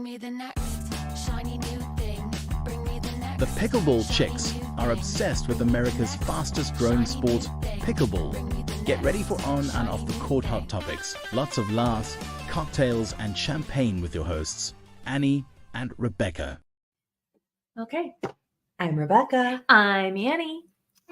me the next shiny new thing. Bring me the next. The Pickleball chicks are obsessed with America's fastest growing sport, pickleball. Get ready for on and off the court hot topics. Lots of laughs, cocktails, and champagne with your hosts, Annie and Rebecca. Okay. I'm Rebecca. I'm Annie.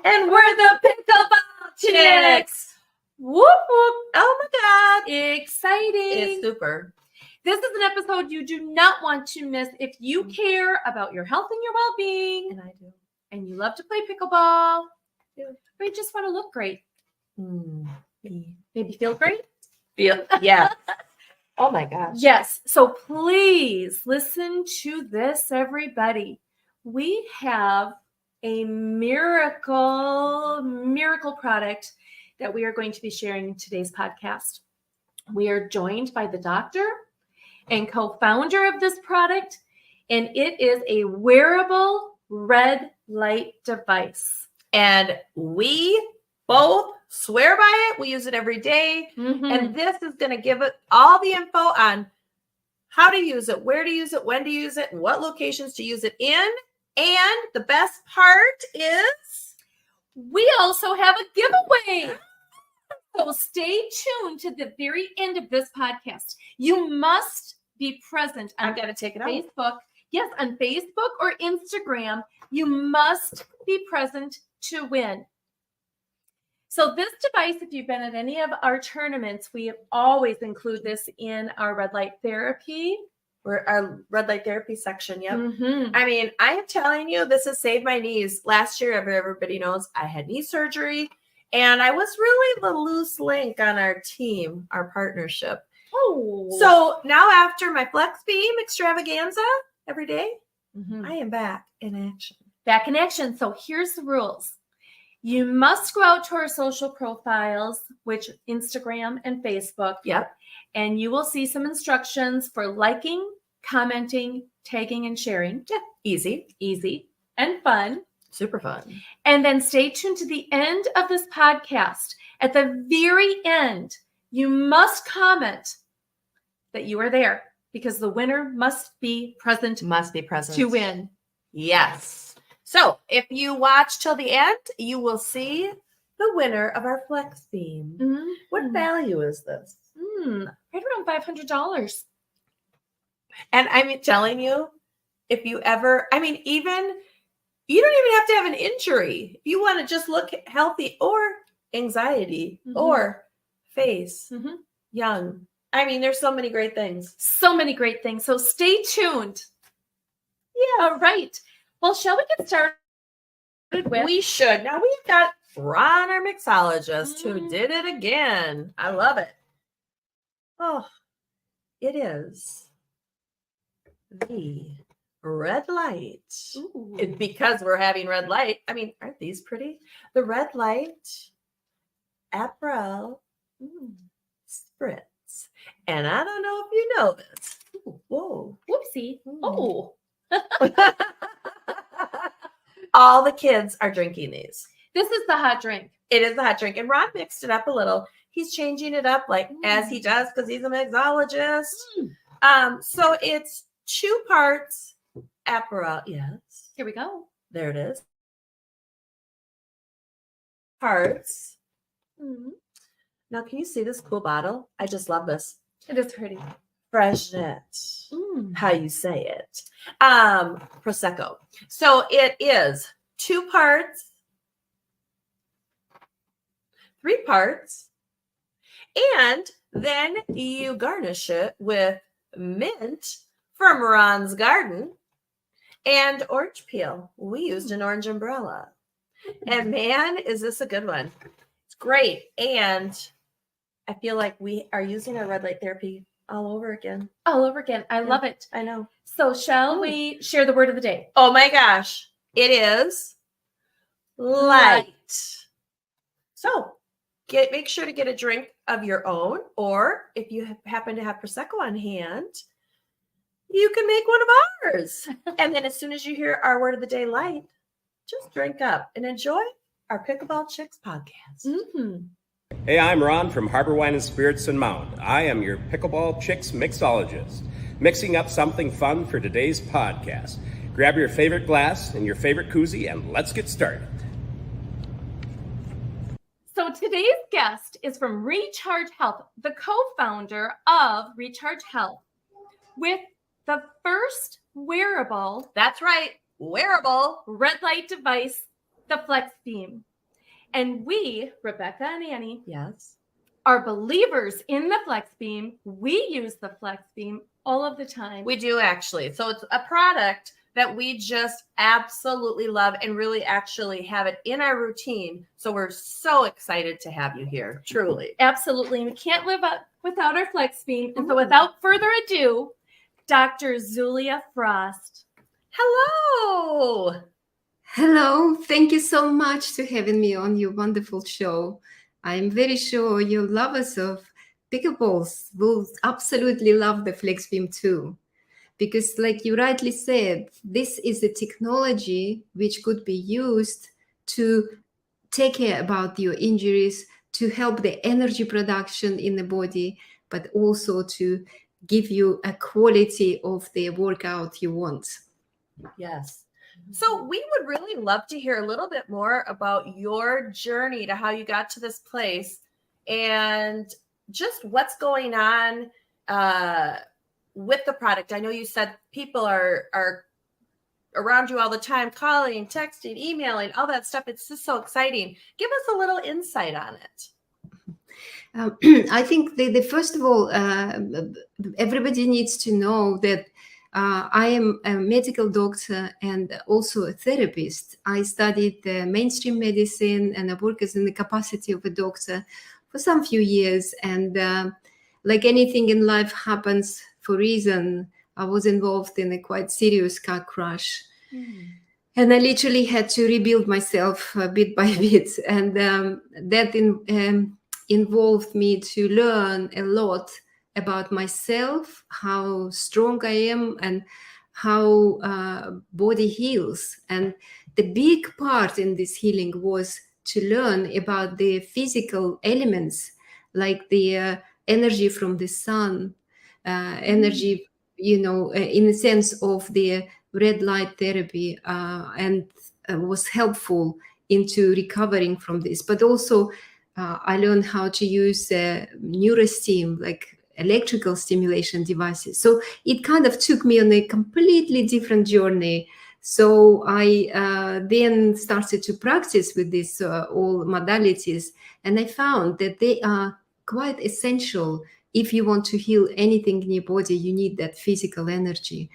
And we're the Pickleball Chicks. Whoop whoop. Oh my God. Exciting. It's super. This is an episode you do not want to miss if you care about your health and your well-being. And I do. And you love to play pickleball. Or you just want to look great. Maybe feel great. Yeah. Oh my gosh. Yes. So please listen to this, everybody. We have a miracle product that we are going to be sharing in today's podcast. We are joined by the doctor and co-founder of this product, and it is a wearable red light device. And we both swear by it. We use it every day. Mm-hmm. And this is going to give it all the info on how to use it, where to use it, when to use it, and what locations to use it in. And the best part is we also have a giveaway. So stay tuned to the very end of this podcast. You must be present on I've got to take it out. Facebook. Yes, on Facebook or Instagram. You must be present to win. So this device, if you've been at any of our tournaments, we always include this in our red light therapy. Our red light therapy section. Yep. Mm-hmm. I mean, I am telling you, this has saved my knees. Last year, everybody knows I had knee surgery, and I was really the loose link on our team, our partnership. Oh. So now after my FlexBeam extravaganza every day, Mm-hmm. I am back in action. Back in action. So here's the rules. You must go out to our social profiles, which Instagram and Facebook. Yep. And you will see some instructions for liking, commenting, tagging, and sharing. Yeah. Easy and fun. Super fun. And then stay tuned to the end of this podcast. At the very end, you must comment that you are there because the winner must be present to win. Yes. So if you watch till the end, you will see the winner of our FlexBeam. Mm-hmm. What value is this? Right around $500. And I'm telling you, if you ever, I mean, you don't even have to have an injury. If you want to just look healthy or anxiety or face young. I mean, there's so many great things. So many great things. So stay tuned. Yeah. All right. Well, shall we get started with? We should. Now we've got Ron, our mixologist, who did it again. I love it. Oh, it is the red light. It's because we're having red light. I mean, aren't these pretty? The red light Aperol spritz. And I don't know if you know this. Ooh, whoa. Whoopsie. Oh. All the kids are drinking these. This is the hot drink. It is the hot drink. And Ron mixed it up a little. He's changing it up like as he does because he's a mixologist. So it's 2 parts Aperol. Yes. Here we go. There it is. Parts. Now, can you see this cool bottle? I just love this. It is pretty. Freshnette. How you say it. Prosecco. So it is 2 parts, 3 parts, and then you garnish it with mint from Ron's garden and orange peel. We used an orange umbrella. And man, is this a good one. It's great. And I feel like we are using our red light therapy all over again. All over again. I love it. I know. So shall we share the word of the day? Oh my gosh. It is light. So make sure to get a drink of your own, or if you happen to have Prosecco on hand, you can make one of ours. And then as soon as you hear our word of the day, light, just drink up and enjoy our Pickleball Chicks podcast. Hey, I'm Ron from Harbor Wine and Spirits in Mound. I am your Pickleball Chicks mixologist. mixing up something fun for today's podcast. Grab your favorite glass and your favorite koozie, and let's get started. So today's guest is from Recharge Health, the co-founder of Recharge Health, with the first wearable, That's right, wearable red light device, the FlexBeam. And we, Rebecca and Annie, Yes. are believers in the FlexBeam. We use the FlexBeam all of the time. We do actually. So it's a product that we just absolutely love and really actually have it in our routine. So we're so excited to have you here, truly. Absolutely. We can't live up without our FlexBeam. And so without further ado, Dr. Zulia Frost. Hello. Hello, thank you so much for having me on your wonderful show. I'm very sure your lovers of pickleballs will absolutely love the FlexBeam too. Because like you rightly said, this is a technology which could be used to take care about your injuries, to help the energy production in the body, but also to give you a quality of the workout you want. Yes. So we would really love to hear a little bit more about your journey to how you got to this place and just what's going on with the product. I know you said people are around you all the time, calling, texting, emailing, all that stuff. It's just so exciting. Give us a little insight on it. I think the first of all, everybody needs to know that I am a medical doctor and also a therapist. I studied mainstream medicine and I work as in the capacity of a doctor for some few years. And like anything in life happens for a reason, I was involved in a quite serious car crash. And I literally had to rebuild myself bit by bit. And that involved me to learn a lot about myself, how strong I am, and how body heals. And the big part in this healing was to learn about the physical elements, like the energy from the sun, energy, in the sense of the red light therapy, and was helpful into recovering from this. But also I learned how to use neurostim, like electrical stimulation devices. So it kind of took me on a completely different journey. So I then started to practice with these all modalities, and I found that they are quite essential. If you want to heal anything in your body, you need that physical energy.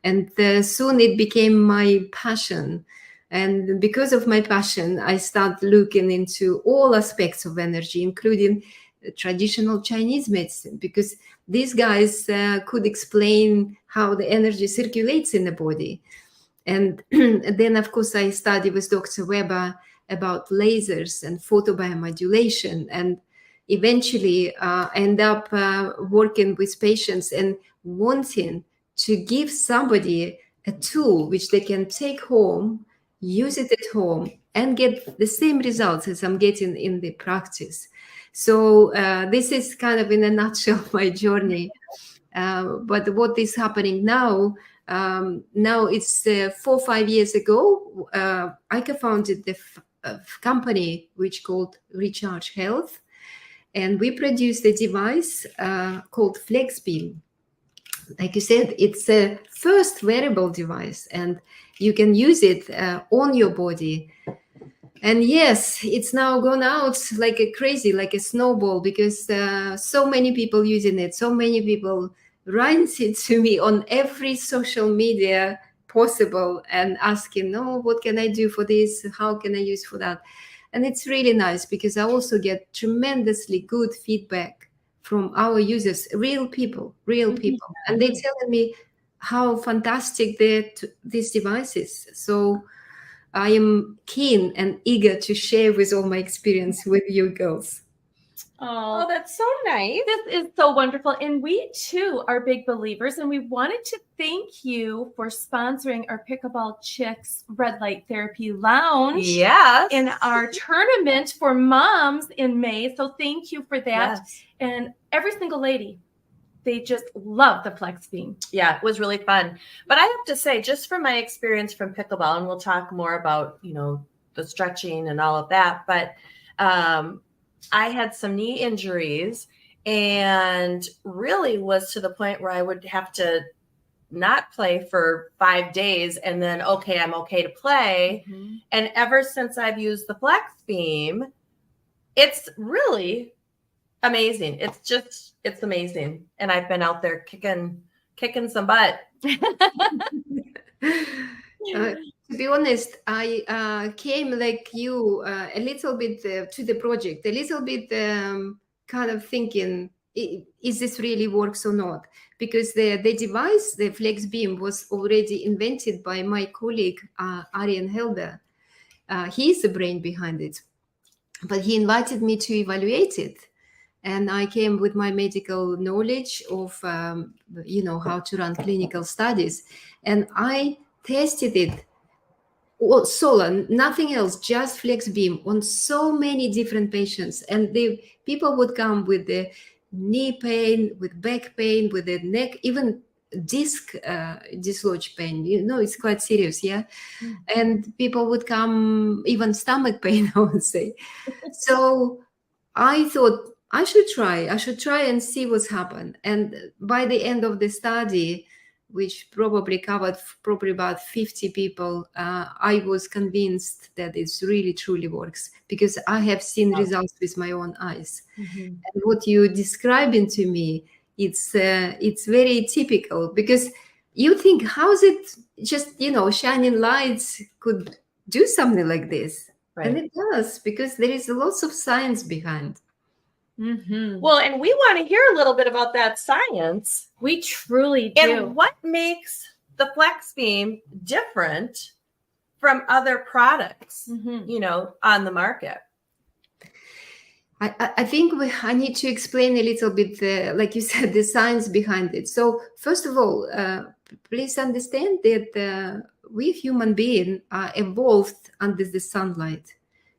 And soon it became my passion. And because of my passion, I started looking into all aspects of energy, including traditional Chinese medicine, because these guys could explain how the energy circulates in the body. And then, of course, I studied with Dr. Weber about lasers and photobiomodulation, and eventually end up working with patients and wanting to give somebody a tool which they can take home, use it at home, and get the same results as I'm getting in the practice. So this is kind of in a nutshell my journey. But what is happening now it's 4 or 5 years ago, I co-founded the company which called Recharge Health. And we produced a device called FlexBeam. Like you said, it's a first wearable device, and you can use it on your body. And yes, it's now gone out like a crazy, like a snowball, because so many people using it, so many people write it to me on every social media possible and asking, oh, what can I do for this? How can I use for that? And it's really nice because I also get tremendously good feedback from our users, real people. And they're telling me how fantastic this device is. So I am keen and eager to share with all my experience with you girls. Oh, that's so nice. This is so wonderful. And we too are big believers. And we wanted to thank you for sponsoring our Pickleball Chicks Red Light Therapy Lounge. Yes. In our tournament for moms in May. So thank you for that. Yes. And every single lady they just love the FlexBeam. Yeah, it was really fun. But I have to say, just from my experience from pickleball, and we'll talk more about, the stretching and all of that, but I had some knee injuries and really was to the point where I would have to not play for 5 days and then, okay, I'm okay to play. Mm-hmm. And ever since I've used the FlexBeam, it's really amazing. It's amazing. And I've been out there kicking some butt. To be honest, I came like you a little bit to the project, a little bit kind of thinking, is this really works or not? Because the device, the FlexBeam, was already invented by my colleague, Arjen Helder. He's the brain behind it. But he invited me to evaluate it. And I came with my medical knowledge of, how to run clinical studies. And I tested it solo, nothing else, just FlexBeam on so many different patients. And the people would come with the knee pain, with back pain, with the neck, even disc dislodge pain. It's quite serious, yeah? Mm. And people would come, even stomach pain, I would say. So I thought I should try and see what's happened. And by the end of the study, which probably covered about 50 people, I was convinced that it really truly works, because I have seen results with my own eyes. Mm-hmm. And what you're describing to me, it's very typical, because you think, how is it just, shining lights could do something like this? Right. And it does, because there is lots of science behind. Mm-hmm. Well, and we want to hear a little bit about that science. We truly do. And what makes the FlexBeam different from other products, on the market? I think I need to explain a little bit, like you said, the science behind it. So first of all, please understand that we human beings are evolved under the sunlight.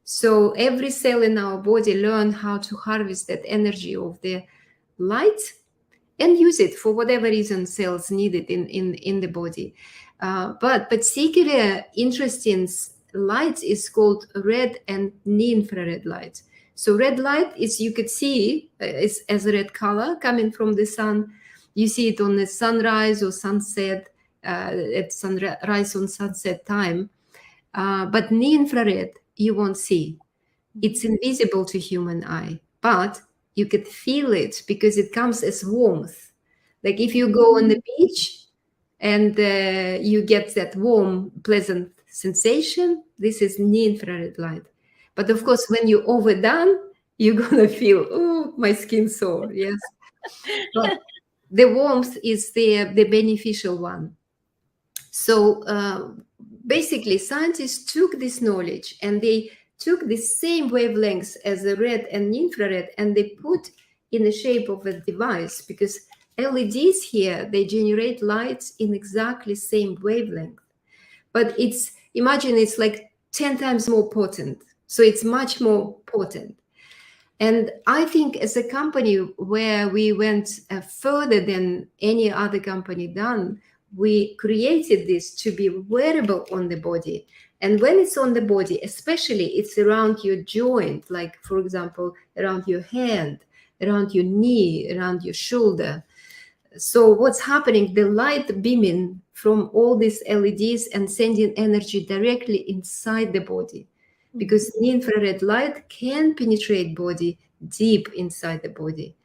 So every cell in our body learn how to harvest that energy of the light and use it for whatever reason cells need it in the body. But particularly interesting light is called red and near-infrared light. So red light is, you could see is as a red color coming from the sun. You see it on the sunrise or sunset, at sunrise on sunset time. But near-infrared, you won't see. It's invisible to human eye, but you could feel it because it comes as warmth. Like if you go on the beach and you get that warm, pleasant sensation, this is near-infrared light. But of course, when you're overdone, you're gonna feel, oh, my skin's sore, yes. But the warmth is the beneficial one. So basically, scientists took this knowledge and they took the same wavelengths as the red and infrared, and they put in the shape of a device, because LEDs here, they generate lights in exactly same wavelength. But imagine it's like 10 times more potent. So it's much more potent. And I think as a company where we went further than any other company done, we created this to be wearable on the body. And when it's on the body, especially it's around your joint, like, for example, around your hand, around your knee, around your shoulder. So what's happening, the light beaming from all these LEDs and sending energy directly inside the body, because near-infrared light can penetrate body deep inside the body.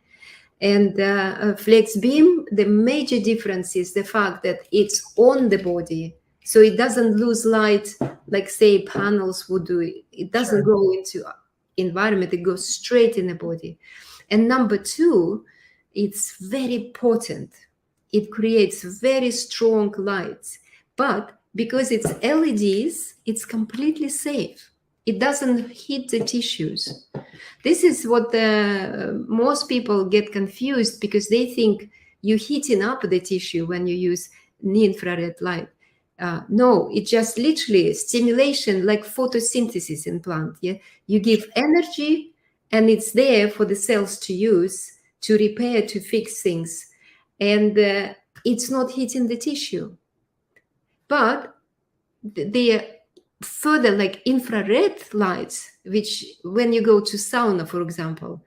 And FlexBeam, the major difference is the fact that it's on the body. So it doesn't lose light like, say, panels would do. It doesn't go into environment. It goes straight in the body. And number two, it's very potent. It creates very strong lights. But because it's LEDs, it's completely safe. It doesn't hit the tissues. This is what most people get confused, because they think you're heating up the tissue when you use near-infrared light. No, it's just literally stimulation, like photosynthesis in plant. Yeah, you give energy, and it's there for the cells to use to repair, to fix things. and it's not hitting the tissue. But the further, like infrared lights, which when you go to sauna, for example,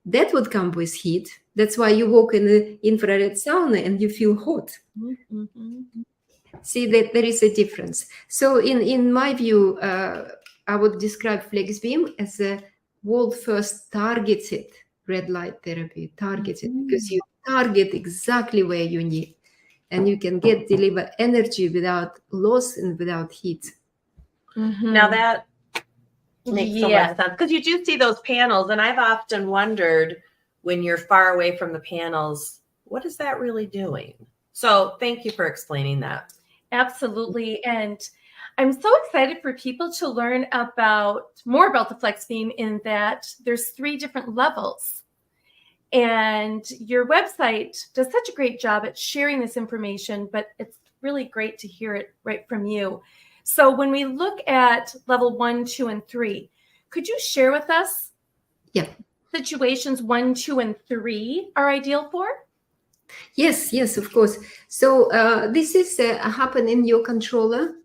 that would come with heat. That's why you walk in the infrared sauna and you feel hot. Mm-hmm. See that there is a difference. So in my view, I would describe FlexBeam as a world first targeted red light therapy, targeted because you target exactly where you need, and you can deliver energy without loss and without heat. Now that makes so much sense, because you do see those panels, and I've often wondered when you're far away from the panels, what is that really doing? So thank you for explaining that. Absolutely. And I'm so excited for people to learn more about the FlexBeam, in that there's 3 different levels. And your website does such a great job at sharing this information, but it's really great to hear it right from you. So when we look at level 1, 2, and 3, could you share with us situations 1, 2, and 3 are ideal for? Yes, of course. So this is happen in your controller.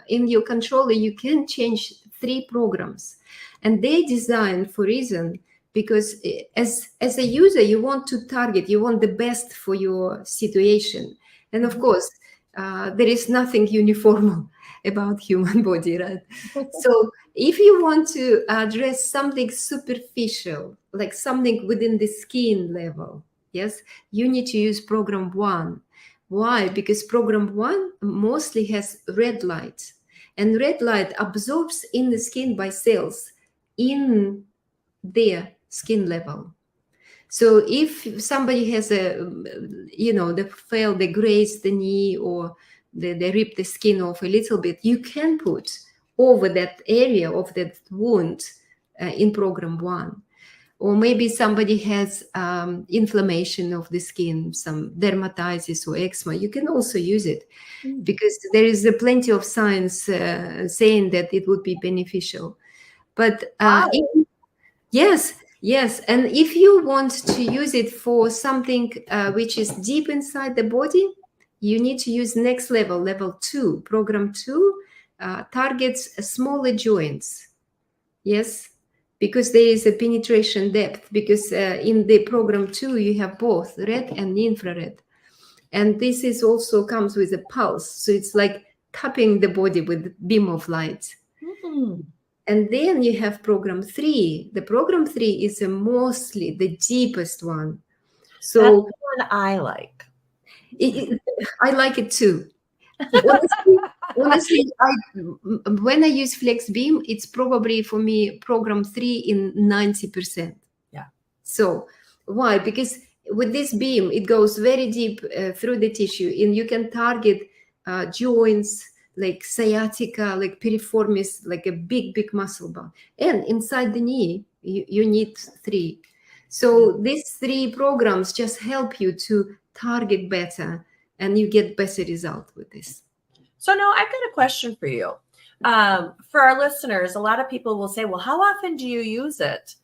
In your controller, you can change 3 programs, and they designed for reason, because as a user, you want to target, you want the best for your situation. And of course, there is nothing uniform about human body, right? So if you want to address something superficial, like something within the skin level, yes, you need to use program 1. Why? Because program 1 mostly has red light, and red light absorbs in the skin by cells in their skin level. So if somebody has they grazed the knee, or they ripped the skin off a little bit, you can put over that area of that wound in program 1. Or maybe somebody has inflammation of the skin, some dermatitis or eczema, you can also use it, because there is plenty of science saying that it would be beneficial. But yes, and if you want to use it for something which is deep inside the body, you need to use next level, level 2. Program 2 targets smaller joints. Yes, because there is a penetration depth, because in the program 2 you have both red and infrared, and this is also comes with a pulse, so it's like tapping the body with a beam of light. And then you have program 3. The program 3 is mostly the deepest one. So that's the one I like. I like it too. Honestly, when I use FlexBeam, it's probably for me program 3 in 90%. Yeah. So why? Because with this beam, it goes very deep through the tissue, and you can target joints like sciatica, like piriformis, like a big muscle bone. And inside the knee, you need 3. So these 3 programs just help you to target better, and you get better result with this. So now I've got a question for you. For our listeners, a lot of people will say, well, how often do you use it?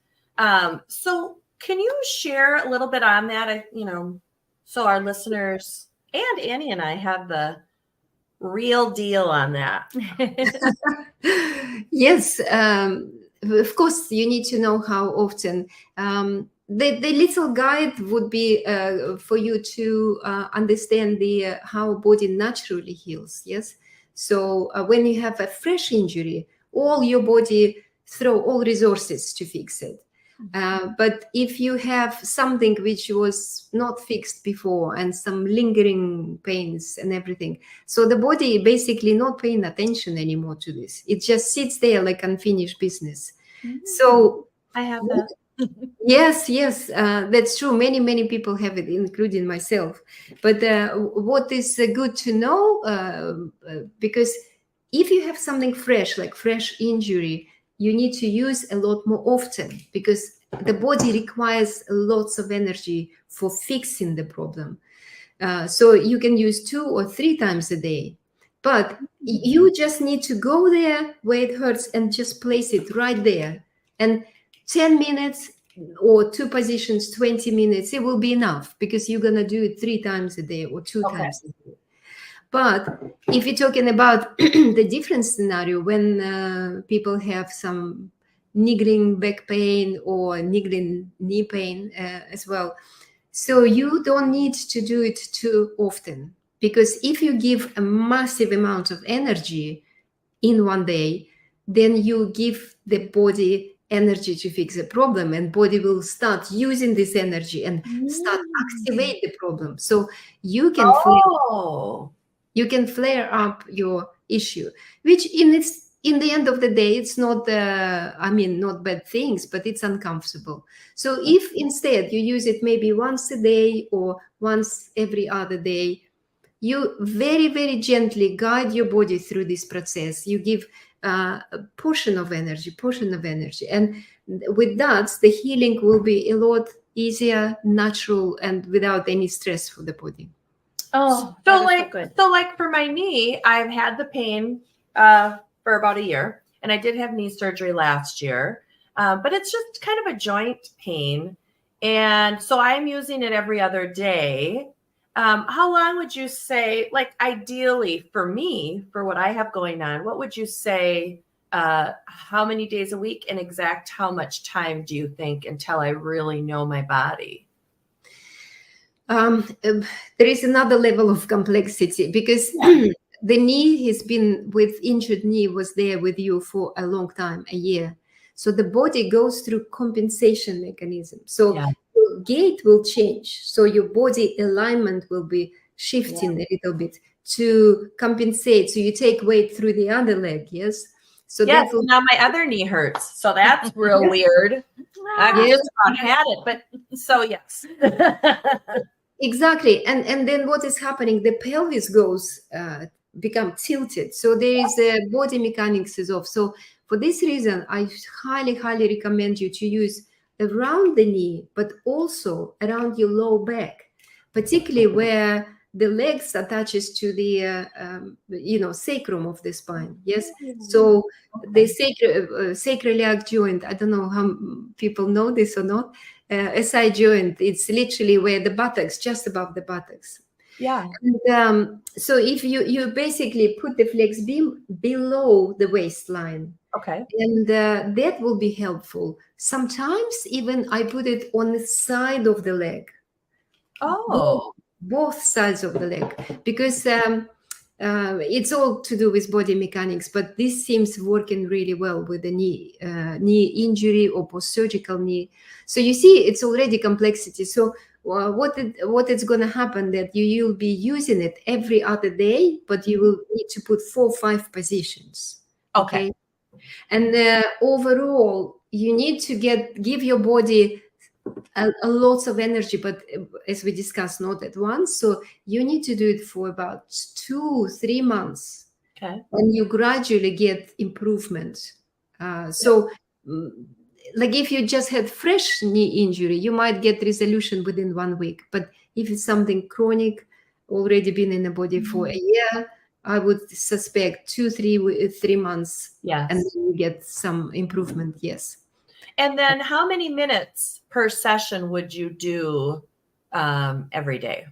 So can you share a little bit on that? So our listeners and Annie and I have the real deal on that. Yes, of course, you need to know how often. The little guide would be for you to understand how body naturally heals. Yes, so when you have a fresh injury, all your body throw all resources to fix it. But if you have something which was not fixed before, and some lingering pains and everything, so the body basically not paying attention anymore to this. It just sits there like unfinished business. So I have that. Yes, that's true. Many people have it, including myself. But what is good to know, because if you have something fresh, like fresh injury, you need to use a lot more often, because the body requires lots of energy for fixing the problem. So you can use 2 or 3 times a day, but you just need to go there where it hurts and just place it right there. And 10 minutes, or 2 positions, 20 minutes, it will be enough because you're going to do it 3 times a day or 2 Okay. times a day. But if you're talking about the different scenario, when people have some niggling back pain or niggling knee pain as well, so you don't need to do it too often, because if you give a massive amount of energy in one day, then you give the body energy to fix the problem, and body will start using this energy and start activate the problem. So you can Oh. you can flare up your issue, which in the end of the day, it's not not bad things, but it's uncomfortable. So if instead you use it maybe once a day or once every other day, you very, very gently guide your body through this process. You give a portion of energy, and with that, the healing will be a lot easier, natural, and without any stress for the body. Oh, So that is like, good. so like for my knee, I've had the pain for about a year, and I did have knee surgery last year, but it's just kind of a joint pain, and so I'm using it every other day. How long would you say, like ideally for me, for what I have going on, what would you say? How many days a week, and exact how much time do you think until I really know my body? There is another level of complexity, because the knee has been with injured knee was there with you for a long time, a year. So the body goes through compensation mechanism. So your gait will change. So your body alignment will be shifting a little bit to compensate. So you take weight through the other leg, yes? So yes, that will, now my other knee hurts. So that's real weird. I've just about had it, but so yes. exactly. And then what is happening? The pelvis goes become tilted. So there is a body mechanics is off. So for this reason, I highly, highly recommend you to use around the knee, but also around your low back, particularly where the legs attaches to the sacrum of the spine. Yes. So the sacroiliac joint, I don't know how people know this or not, a side joint, it's literally where the buttocks, just above the buttocks. Yeah. And, so if you basically put the FlexBeam below the waistline, Okay. and that will be helpful. Sometimes even I put it on the side of the leg. Oh. Both sides of the leg, because it's all to do with body mechanics, but this seems working really well with the knee injury or post-surgical knee. So you see, it's already complexity. So what is going to happen that you'll be using it every other day, but you will need to put 4 or 5 positions. Okay. And overall, you need to give your body a lot of energy, but as we discussed, not at once. So you need to do it for about 2-3 months. Okay. And you gradually get improvement. Like if you just had fresh knee injury, you might get resolution within 1 week. But if it's something chronic, already been in the body for a year, I would suspect 2-3 months. Yes. And then you get some improvement. Yes. And then how many minutes per session would you do every day?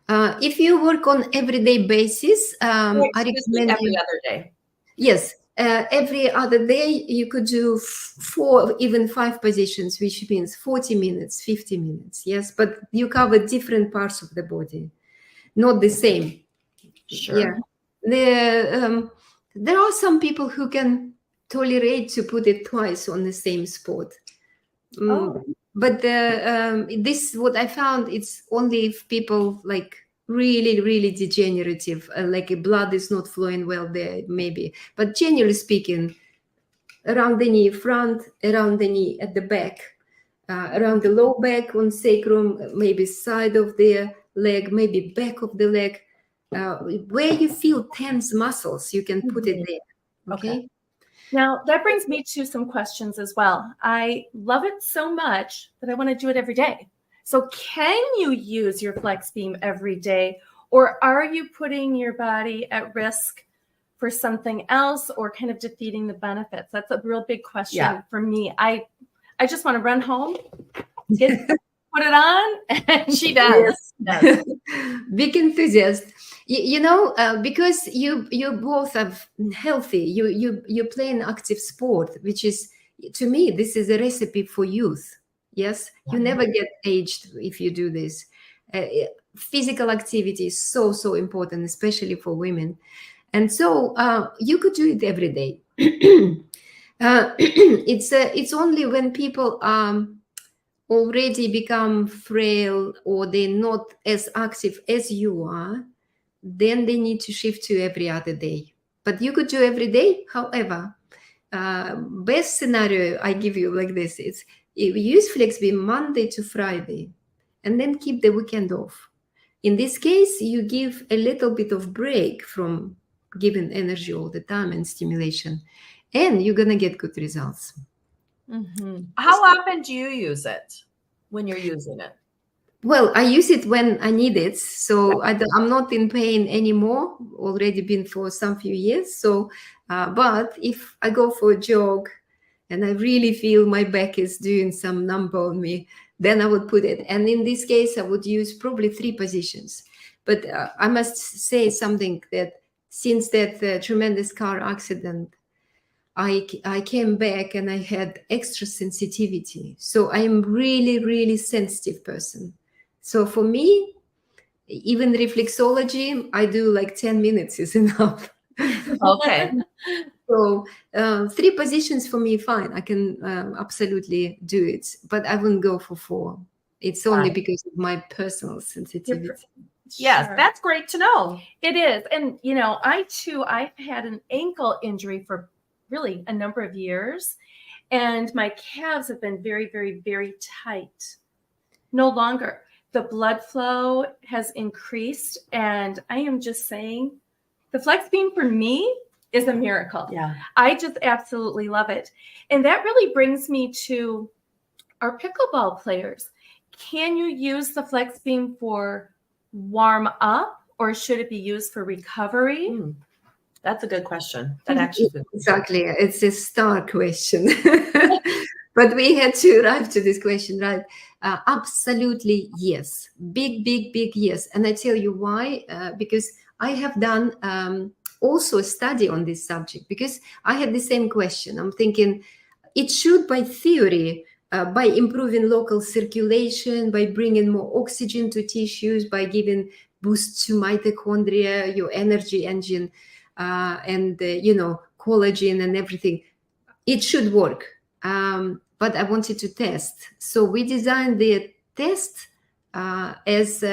If you work on everyday basis, I recommend every other day. Yes, every other day you could do 4, even 5 positions, which means 40 minutes, 50 minutes. Yes, but you cover different parts of the body, not the same. Sure. Yeah. There are some people who can tolerate to put it twice on the same spot. But this, what I found, it's only if people like really, really degenerative, like blood is not flowing well there, maybe. But generally speaking, around the knee front, around the knee at the back, around the low back on sacrum, maybe side of the leg, maybe back of the leg, where you feel tense muscles, you can put it there. Okay. Now, that brings me to some questions as well. I love it so much that I want to do it every day. So can you use your FlexBeam every day, or are you putting your body at risk for something else or kind of defeating the benefits? That's a real big question for me. I I just want to run home, put it on, and She does. Yes. Big enthusiast. You know, because you both are healthy. You play an active sport, which is, to me, this is a recipe for youth. Yes, you never get aged if you do this. Physical activity is so important, especially for women. And so you could do it every day. It's only when people already become frail or they're not as active as you are, then they need to shift to every other day. But you could do every day. However, best scenario I give you like this is you use FlexBeam Monday to Friday and then keep the weekend off. In this case, you give a little bit of break from giving energy all the time and stimulation, and you're going to get good results. How often do you use it when you're using it? Well, I use it when I need it. So I'm not in pain anymore, already been for some few years. So, but if I go for a jog and I really feel my back is doing some number on me, then I would put it. And in this case, I would use probably 3 positions. But I must say something that since that tremendous car accident, I came back and I had extra sensitivity. So I am really sensitive person. So for me, even reflexology, I do like 10 minutes is enough. Okay. So 3 positions for me, fine. I can absolutely do it, but I wouldn't go for 4. It's only because of my personal sensitivity. Yes, Sure. that's great to know. It is. And, you know, I've had an ankle injury for really a number of years, and my calves have been very tight. No longer. The blood flow has increased, and I am just saying the FlexBeam for me is a miracle. Yeah. I just absolutely love it. And that really brings me to our pickleball players. Can you use the FlexBeam for warm up, or should it be used for recovery? That's a good question. That actually is a good question. Exactly. It's a star question. But we had to arrive to this question, right? Absolutely yes. Big yes. And I tell you why. Because I have done also a study on this subject, because I had the same question. I'm thinking it should, by theory, by improving local circulation, by bringing more oxygen to tissues, by giving boosts to mitochondria, your energy engine, and collagen and everything, it should work. But I wanted to test. So we designed the test as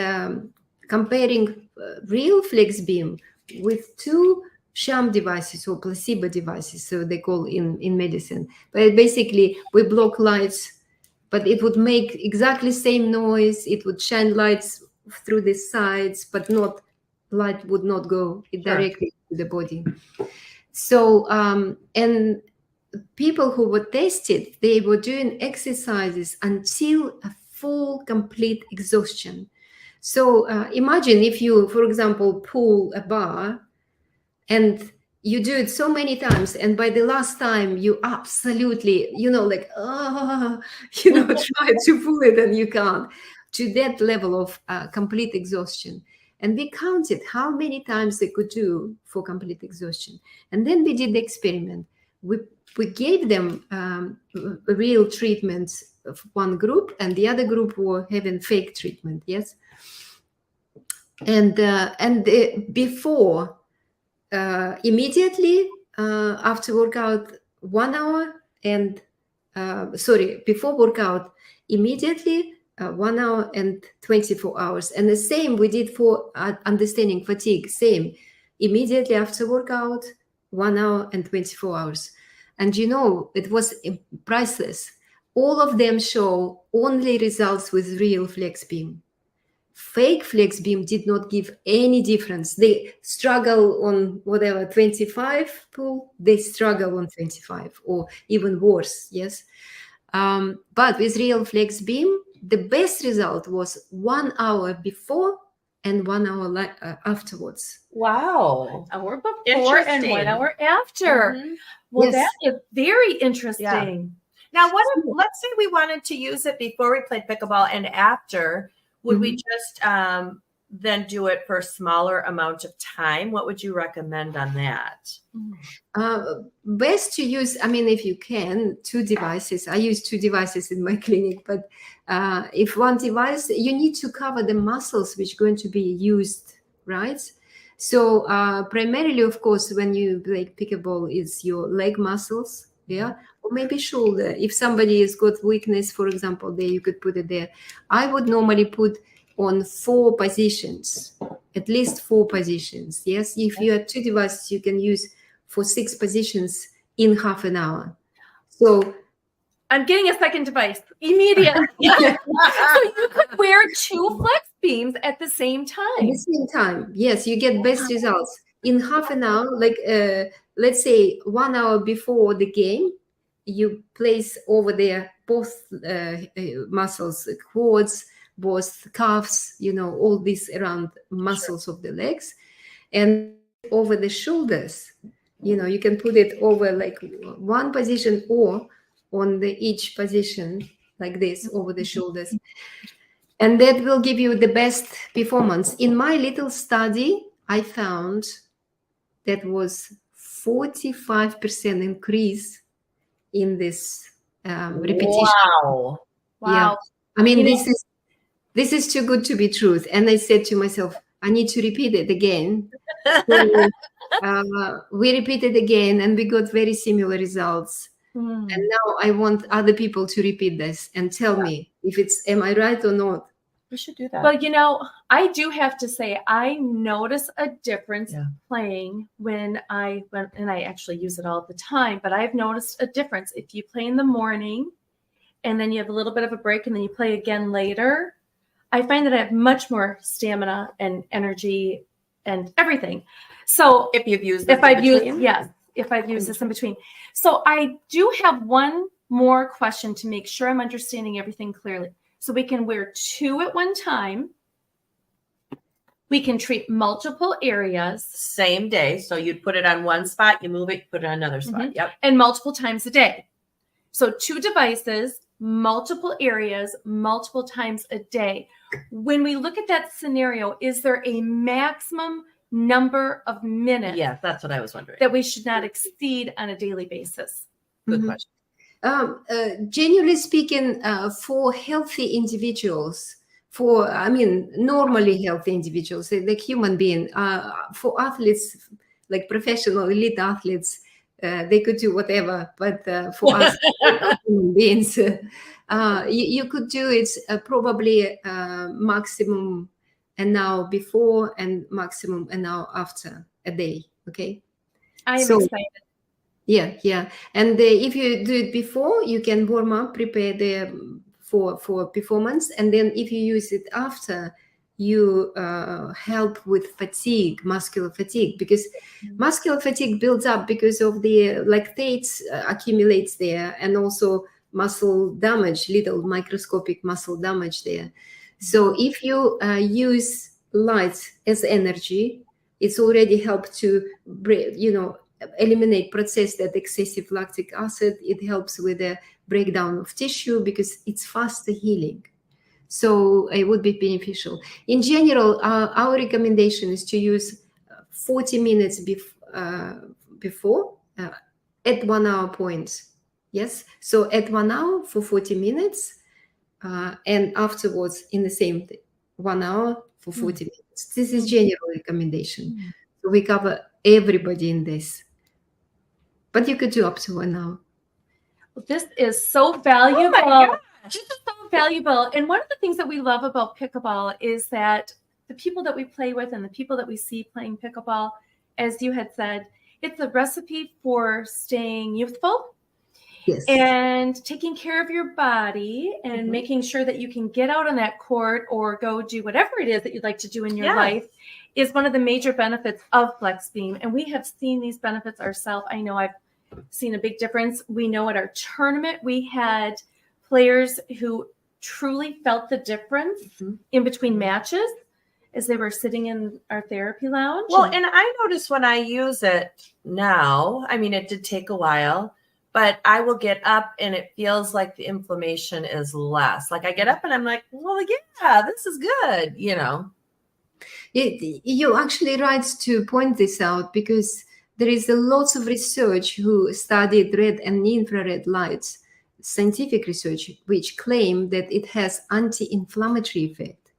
comparing real FlexBeam with 2 sham devices or placebo devices, so they call in medicine. But basically, we block lights, but it would make exactly same noise. It would shine lights through the sides, but light would not go directly to the body. So, and people who were tested, they were doing exercises until a full, complete exhaustion. So imagine if you, for example, pull a bar and you do it so many times, and by the last time you absolutely, try to pull it and you can't, to that level of complete exhaustion. And we counted how many times they could do for complete exhaustion. And then we did the experiment. We gave them real treatments of one group, and the other group were having fake treatment. Yes. And before, immediately after workout, 1 hour, and before workout, immediately 1 hour and 24 hours. And the same we did for understanding fatigue. Same, immediately after workout, 1 hour and 24 hours. And it was priceless. All of them show only results with real FlexBeam. Fake FlexBeam did not give any difference. They struggle on 25 pull, they struggle on 25, or even worse. Yes. But with real FlexBeam, the best result was 1 hour before and 1 hour afterwards. Wow. An hour before and 1 hour after. Well, Yes. that is very interesting. Now, what if, let's say we wanted to use it before we played pickleball and after, would we just then do it for a smaller amount of time? What would you recommend on that? Best to use, I mean, if you can, 2 devices. I use 2 devices in my clinic, but if one device, you need to cover the muscles which are going to be used, right? So primarily, of course, when you play pickleball, is your leg muscles, or maybe shoulder. If somebody has got weakness, for example, there you could put it there. I would normally put on 4 positions, at least 4 positions. Yes, if you have 2 devices, you can use for 6 positions in half an hour. So I'm getting a second device immediately. So you could wear 2 flex beams at the same time. at the same time, yes, you get best results in half an hour. Like let's say 1 hour before the game, you place over there both muscles, quads, both calves, all these around muscles of the legs, and over the shoulders. You can put it over like one position or on each position like this over the shoulders. And that will give you the best performance. In my little study, I found that was 45% increase in this repetition. Wow. Yeah. I mean, this is too good to be truth. And I said to myself, I need to repeat it again. So, we repeated again and we got very similar results. And now I want other people to repeat this and tell me if am I right or not. We should do that. Well, I do have to say, I notice a difference playing and I actually use it all the time, but I've noticed a difference. If you play in the morning and then you have a little bit of a break and then you play again later, I find that I have much more stamina and energy and everything. So if you've used if I've used this in between. So I do have one more question to make sure I'm understanding everything clearly. So we can wear 2 at one time. We can treat multiple areas. Same day. So you'd put it on one spot, you move it, put it on another spot. Yep. And multiple times a day. So 2 devices, multiple areas, multiple times a day. When we look at that scenario, is there a maximum number of minutes? Yeah, that's what I was wondering. That we should not exceed on a daily basis? Good question. Generally speaking, for healthy individuals, normally healthy individuals, like human being, for athletes, like professional elite athletes, they could do whatever. But for us human beings, you could do it probably maximum an hour before and maximum an hour after a day. Okay. I'm excited. Yeah. And if you do it before, you can warm up, prepare for performance. And then if you use it after, you help with fatigue, muscular fatigue, because muscular fatigue builds up because of the lactates accumulates there, and also muscle damage, little microscopic muscle damage there. So if you use light as energy, it's already helped to eliminate, process that excessive lactic acid. It helps with the breakdown of tissue because it's faster healing. So it would be beneficial. In general, our recommendation is to use 40 minutes before at 1 hour point. Yes. So at 1 hour for 40 minutes and afterwards in the same 1 hour for 40 minutes. This is general recommendation. So we cover everybody in this. But you could do up to 1 hour. Well, this is so valuable. Oh my gosh. This is so valuable. And one of the things that we love about pickleball is that the people that we play with and the people that we see playing pickleball, as you had said, it's a recipe for staying youthful. Yes. And taking care of your body and making sure that you can get out on that court or go do whatever it is that you'd like to do in your life is one of the major benefits of FlexBeam. And we have seen these benefits ourselves. I know I've seen a big difference. We know at our tournament, we had players who truly felt the difference in between matches as they were sitting in our therapy lounge. Well, and I notice when I use it now, I mean, it did take a while, but I will get up and it feels like the inflammation is less. Like I get up and I'm like, well, yeah, this is good, you know. You're actually right to point this out, because there is a lots of research who studied red and infrared lights, scientific research, which claim that it has anti-inflammatory effect.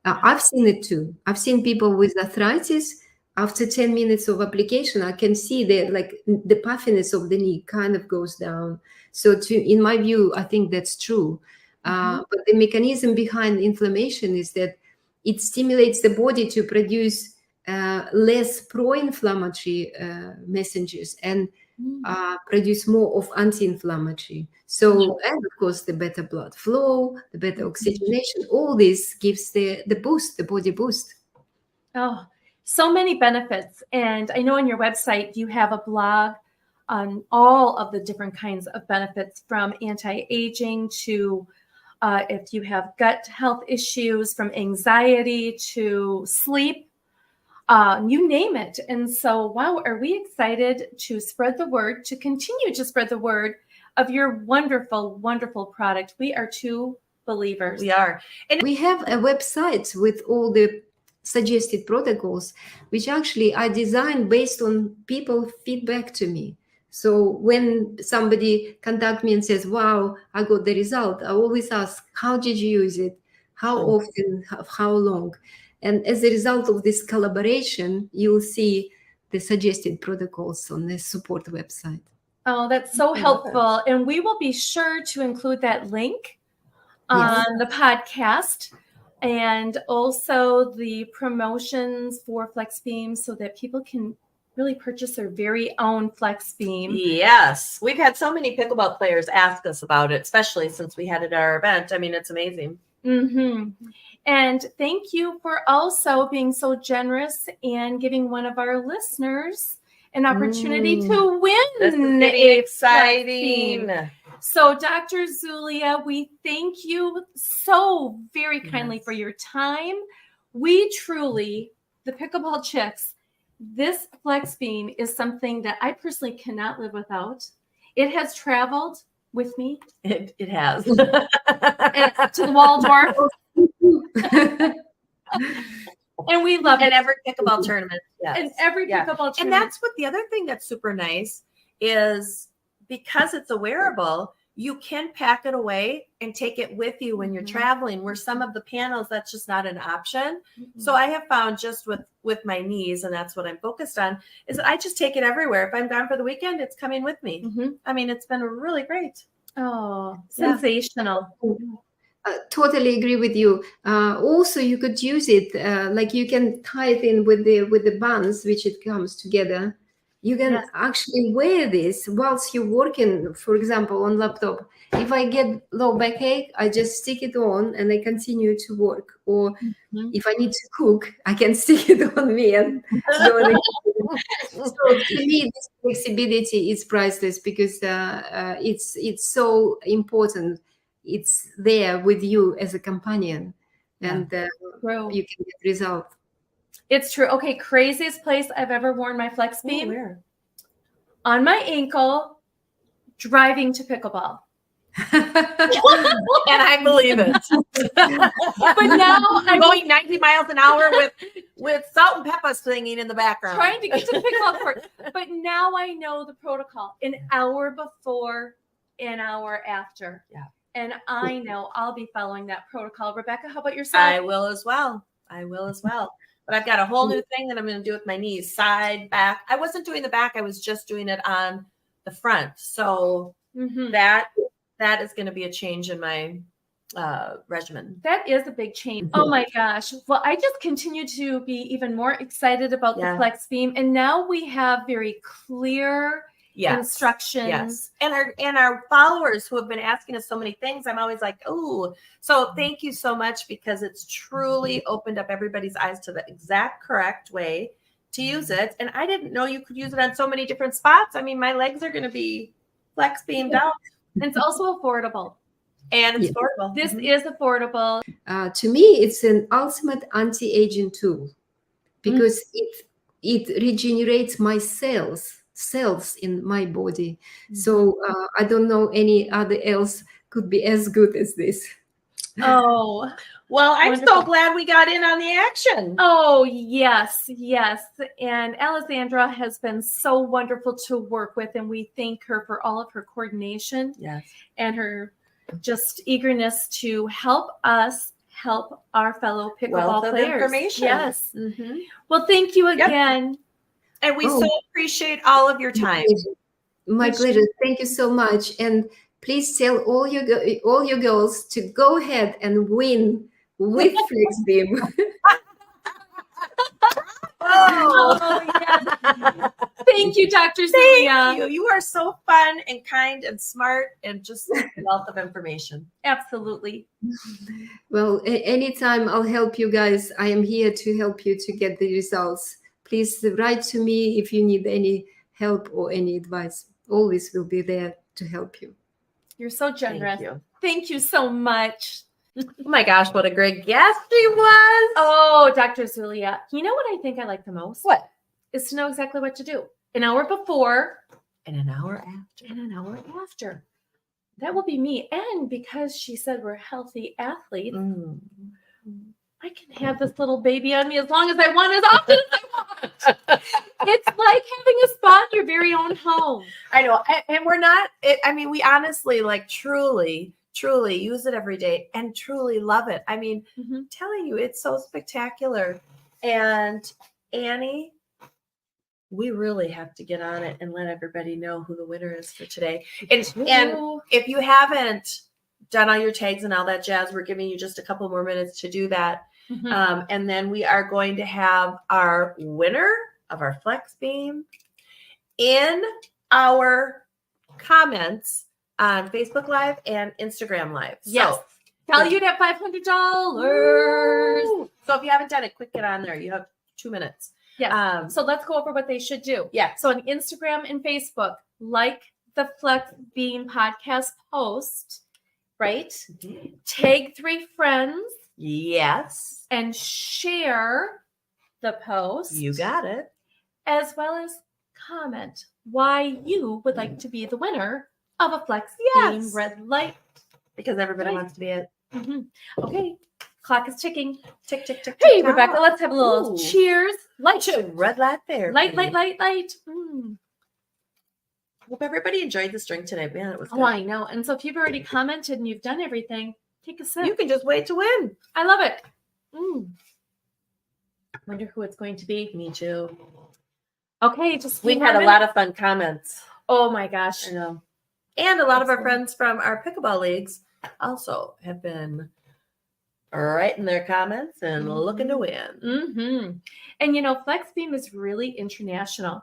I've seen it too. I've seen people with arthritis. After 10 minutes of application, I can see that like the puffiness of the knee kind of goes down. So in my view, I think that's true. But the mechanism behind inflammation is that it stimulates the body to produce less pro-inflammatory messengers and produce more of anti-inflammatory. So, and of course, the better blood flow, the better oxygenation, all this gives the boost, the body boost. Oh, so many benefits. And I know on your website, you have a blog on all of the different kinds of benefits, from anti-aging to if you have gut health issues, from anxiety to sleep, you name it. And so, wow, are we excited to spread the word, to continue to spread the word of your wonderful, wonderful product. We are true believers. We are. And we have a website with all the suggested protocols, which actually I designed based on people feedback to me. So when somebody contact me and says, wow, I got the result, I always ask, how did you use it? How often, how long? And as a result of this collaboration, you'll see the suggested protocols on the support website. Oh, that's so helpful. And we will be sure to include that link on the podcast, and also the promotions for FlexBeam, so that people can really purchase their very own FlexBeam. Yes. We've had so many pickleball players ask us about it, especially since we had it at our event. I mean, it's amazing. And thank you for also being so generous and giving one of our listeners an opportunity to win. This is getting exciting. So, Dr. Zulia, we thank you so very kindly for your time. We truly, the Pickleball Chicks, this FlexBeam is something that I personally cannot live without. It has traveled with me. It has. To the Waldorf. And we love it. And every pickleball tournament. Yes. And every pickleball tournament. And that's what the other thing that's super nice is, because it's a wearable, you can pack it away and take it with you when you're traveling, where some of the panels, that's just not an option. So I have found, just with my knees, and that's what I'm focused on, is that I just take it everywhere. If I'm gone for the weekend, it's coming with me. I mean, it's been really great. Oh, sensational. Totally agree with you. Also, you could use it like you can tie it in with the bands, which it comes together. You can actually wear this whilst you're working, for example, on laptop. If I get low backache, I just stick it on and I continue to work. Or if I need to cook, I can stick it on me and go on. So to me, this flexibility is priceless, because it's so important. It's there with you as a companion, and you can get result. It's true. Okay, craziest place I've ever worn my FlexBeam? Where? On my ankle, driving to pickleball. And I believe it. But now I'm going 90 miles an hour with salt and pepper singing in the background, trying to get to the pickleball court. But now I know the protocol: an hour before, an hour after. Yeah. And I know I'll be following that protocol. Rebecca, how about yourself? I will as well. But I've got a whole new thing that I'm going to do with my knees, side, back. I wasn't doing the back. I was just doing it on the front. So that is going to be a change in my regimen. That is a big change. Oh my gosh. Well, I just continue to be even more excited about the FlexBeam. And now we have very clear instructions. And our followers who have been asking us so many things, I'm always like, oh, so thank you so much, because it's truly opened up everybody's eyes to the exact correct way to use it. And I didn't know you could use it on so many different spots. I mean, my legs are going to be FlexBeamed out. And it's also affordable. And it's affordable. This is affordable. To me, it's an ultimate anti-aging tool, because it regenerates my cells. cells in my body. So I don't know any other else could be as good as this. Oh, Well, I'm so Wonderful. glad we got in on the action. oh, yes, yes. And Alessandra has been so wonderful to work with, and we thank her for all of her coordination Yes. and her just eagerness to help us help our fellow pickleball Wealth of players. information. Yes. Mhm. Well, thank you Yep. again. And we Oh. so appreciate all of your time. My pleasure. Thank you so much. And please tell all your girls to go ahead and win with FlexBeam. Oh, yes. Thank you, Dr. Zulia. Thank you. You are so fun and kind and smart and just a wealth of information. Absolutely. Well, anytime I'll help you guys. I am here to help you to get the results. Please write to me if you need any help or any advice. Always will be there to help you. You're so generous. Thank you. Thank you so much. Oh my gosh, what a great guest she was. Oh, Dr. Zulia. You know what I think I like the most? What? Is to know exactly what to do. An hour before And an hour after. and an hour after. That will be me. And because she said we're healthy athletes, Mm. I can have this little baby on me as long as I want, as often as I want. It's like having a spa in your very own home. I know. And we're not, I mean, we honestly, like, truly use it every day and truly love it. I mean, I'm telling you, it's so spectacular. And Annie, we really have to get on it and let everybody know who the winner is for today. And if you haven't done all your tags and all that jazz, we're giving you just a couple more minutes to do that. And then we are going to have our winner of our FlexBeam in our comments on Facebook Live and Instagram Live. Yes. So, Valued at $500. so if you haven't done it, quick, get on there. You have 2 minutes. Yes. So let's go over what they should do. Yeah. So on Instagram and Facebook, like the FlexBeam podcast post, right? Tag 3 friends Yes. and share the post. You got it. As well as comment why you would like to be the winner of a FlexBeam Yes. red light. Because everybody Right. wants to be it. Okay. Clock is ticking. Tick, tick, tick. Hey, tick, Rebecca, tock. let's have a little Ooh. cheers. Light. Red light there. Light, baby. light, light, light. Hope everybody enjoyed this drink today. Man, it was Oh, good. I know. And so if you've already commented and you've done everything, take a sip. You can just wait to win. I love it. Wonder who it's going to be. Me too. Okay, just We've had a lot of fun comments. Oh my gosh. I know. And a lot of our Excellent. friends from our pickleball leagues also have been writing their comments and looking to win. And you know, FlexBeam is really international.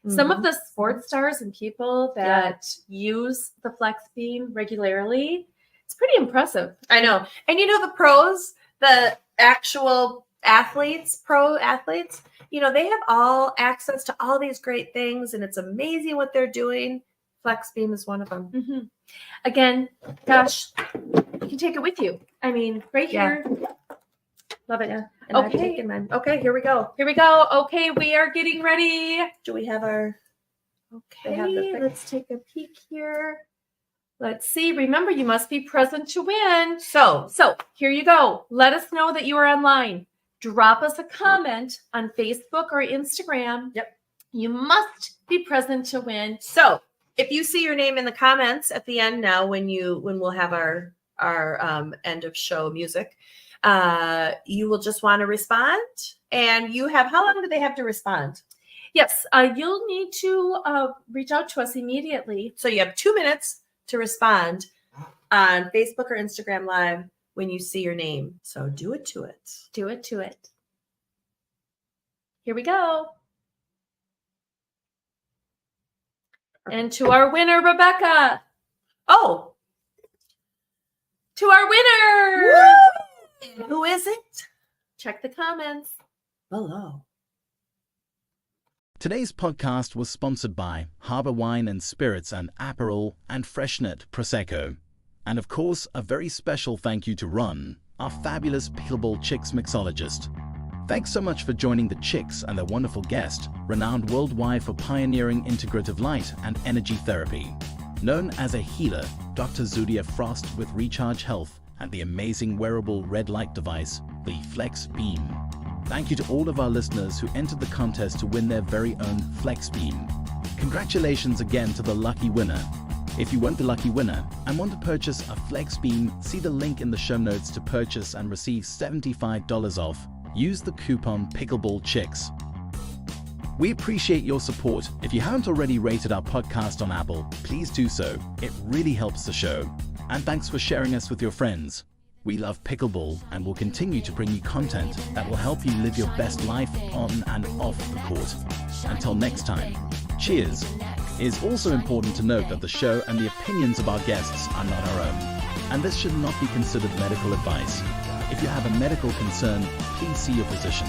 Some of the sports stars and people that use the FlexBeam regularly, it's pretty impressive. I know. And you know, the pros, the actual athletes, pro athletes, you know, they have all access to all these great things and it's amazing what they're doing. FlexBeam is one of them. Again, gosh, you can take it with you. I mean, right Yeah. here. Love it. Yeah. And I've Okay. taken mine. Okay, here we go. Here we go. Okay, we are getting ready. Do we have our They have the Okay, thing. let's take a peek here. Let's see. Remember, you must be present to win. so Here you go. Let us know that you are online. Drop us a comment on Facebook or Instagram. Yep. You must be present to win. So if you see your name in the comments at the end now, when we'll have our end of show music, you will just want to respond. And you have, how long do they have to respond? Yes, you'll need to reach out to us immediately. So you have 2 minutes to respond on Facebook or Instagram Live when you see your name. So do it to it. Do it to it. Here we go. And to our winner, Rebecca. Oh, To our winner. woo! Who is it? Check the comments. Below. Today's podcast was sponsored by Harbour Wine and Spirits and Aperol and Freshnet Prosecco. And of course, a very special thank you to Ron, our fabulous Pickleball Chicks mixologist. Thanks so much for joining the Chicks and their wonderful guest, renowned worldwide for pioneering integrative light and energy therapy. Known as a healer, Dr. Zulia Frost with Recharge Health and the amazing wearable red light device, the FlexBeam. Thank you to all of our listeners who entered the contest to win their very own FlexBeam. Congratulations again to the lucky winner. If you weren't the lucky winner and want to purchase a FlexBeam, see the link in the show notes to purchase and receive $75 off. Use the coupon PickleballChicks. We appreciate your support. If you haven't already rated our podcast on Apple, please do so. It really helps the show. And thanks for sharing us with your friends. We love pickleball and will continue to bring you content that will help you live your best life on and off the court. Until next time, cheers. It is also important to note that the show and the opinions of our guests are not our own, and this should not be considered medical advice. If you have a medical concern, please see your physician.